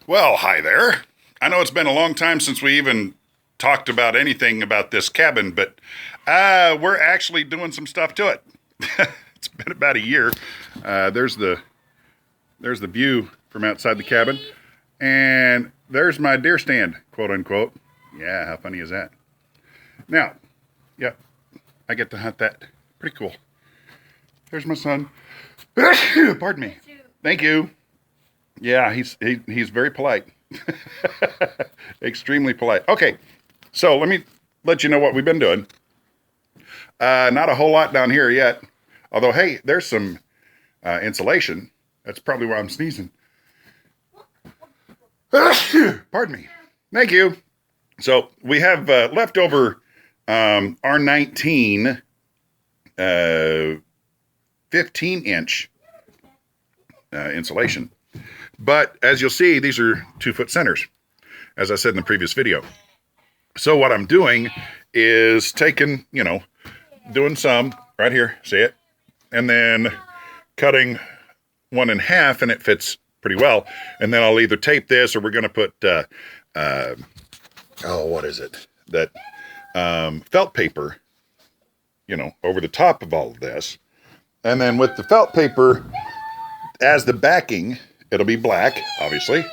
Well, hi there. I know it's been a long time since we even talked about anything about this cabin, but we're actually doing some stuff to it. It's been about a year. There's the view from outside the cabin, and there's my deer stand, quote unquote. Yeah, how funny is that? Now, yep, I get to hunt that. Pretty cool. There's my son. Pardon me. Thank you. Yeah, he's very polite. Extremely polite. Okay, so let me let you know what we've been doing. Not a whole lot down here yet. Although, hey, there's some insulation. That's probably why I'm sneezing. Pardon me. Thank you. So we have leftover R19 15-inch insulation. But as you'll see, these are 2-foot centers, as I said in the previous video. So what I'm doing is taking, doing some right here, see it? And then cutting one in half, and it fits pretty well. And then I'll either tape this, or we're going to put, what is it? That felt paper, over the top of all of this. And then with the felt paper as the backing, it'll be black, obviously.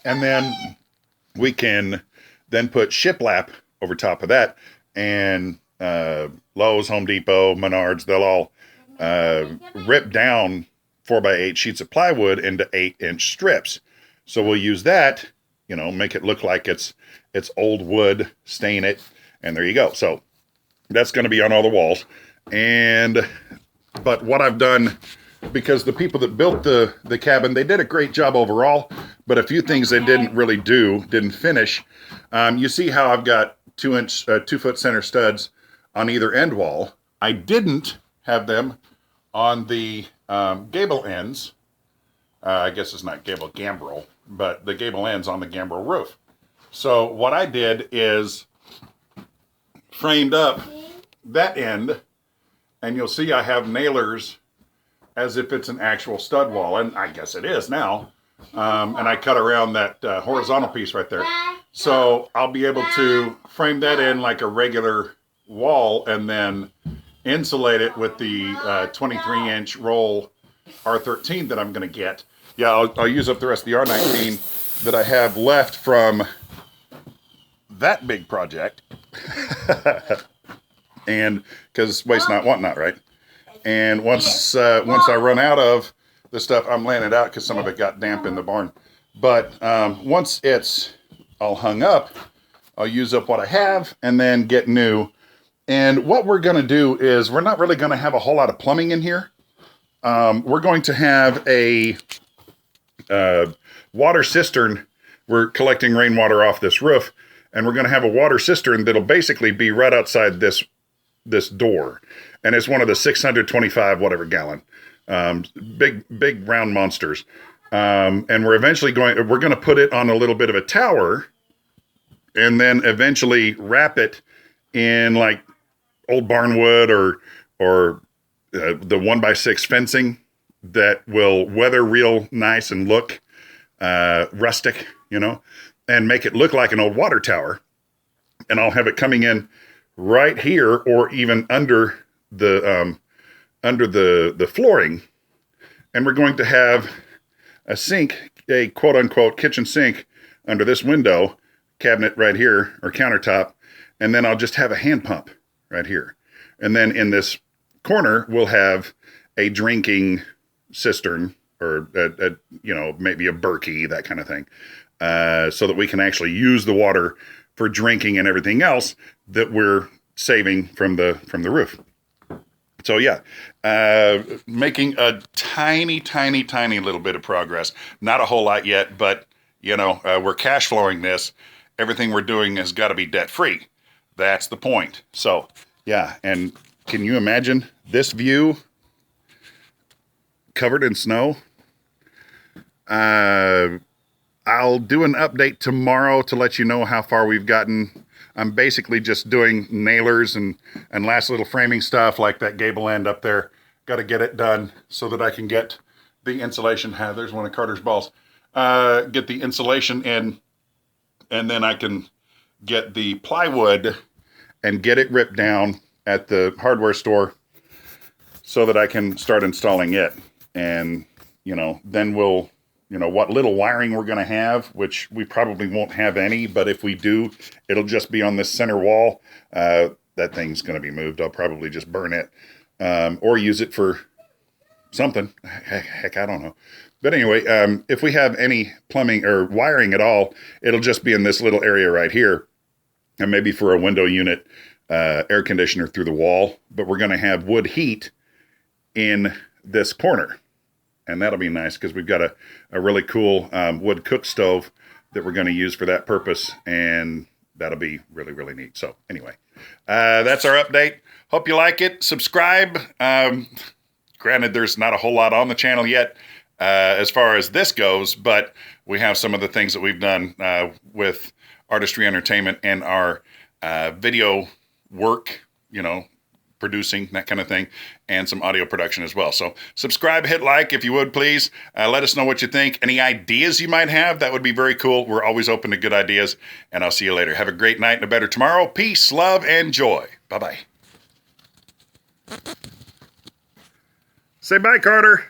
And then we can then put shiplap over top of that. And Lowe's, Home Depot, Menards, they'll all rip down 4x8 sheets of plywood into 8-inch strips. So we'll use that, make it look like it's old wood, stain it, and there you go. So that's going to be on all the walls. But what I've done, because the people that built the cabin, they did a great job overall, but a few things they didn't finish. You see how I've got 2-foot center studs on either end wall. I didn't have them on the gable ends. I guess it's not gambrel, but the gable ends on the gambrel roof. So what I did is framed up that end, and you'll see I have nailers as if it's an actual stud wall, and I guess it is now. And I cut around that horizontal piece right there. So I'll be able to frame that in like a regular wall and then insulate it with the 23-inch roll R13 that I'm going to get. Yeah, I'll use up the rest of the R19 that I have left from that big project. And because waste not, want not, right? And once I run out of the stuff, I'm laying it out because some of it got damp in the barn. But once it's all hung up, I'll use up what I have and then get new. And what we're going to do is we're not really going to have a whole lot of plumbing in here. We're going to have a water cistern. We're collecting rainwater off this roof, and we're going to have a water cistern that'll basically be right outside this door. And it's one of the 625 whatever gallon, big round monsters. And we're going to put it on a little bit of a tower, and then eventually wrap it in like old barnwood or the 1x6 fencing that will weather real nice and look rustic, and make it look like an old water tower. And I'll have it coming in right here, or even under the flooring, and we're going to have a sink, a quote unquote kitchen sink, under this window cabinet right here, or countertop, and then I'll just have a hand pump right here. And then in this corner we'll have a drinking cistern, or maybe a Berkey, that kind of thing, so that we can actually use the water for drinking and everything else that we're saving from the roof. So yeah, making a tiny little bit of progress. Not a whole lot yet, but we're cash flowing this. Everything we're doing has got to be debt free. That's the point. So yeah, and can you imagine this view covered in snow? I'll do an update tomorrow to let you know how far we've gotten. I'm basically just doing nailers and last little framing stuff like that gable end up there. Got to get it done so that I can get the insulation. There's one of Carter's balls. get the insulation in, and then I can get the plywood and get it ripped down at the hardware store so that I can start installing it. And, you know, then we'll, you know, what little wiring we're going to have, which we probably won't have any, but if we do, it'll just be on this center wall. That thing's going to be moved. I'll probably just burn it, or use it for something. Heck, I don't know. But anyway, if we have any plumbing or wiring at all, it'll just be in this little area right here, and maybe for a window unit, air conditioner through the wall. But we're going to have wood heat in this corner, and that'll be nice because we've got a really cool wood cook stove that we're going to use for that purpose, and that'll be really, really neat. So anyway, that's our update. Hope you like it. Subscribe. Granted, there's not a whole lot on the channel yet as far as this goes, but we have some of the things that we've done with Artistry Entertainment and our video work, you know, producing, that kind of thing, and some audio production as well. So subscribe, hit like if you would, please. Let us know what you think. Any ideas you might have, that would be very cool. We're always open to good ideas, and I'll see you later. Have a great night and a better tomorrow. Peace, love, and joy. Bye-bye. Say bye, Carter.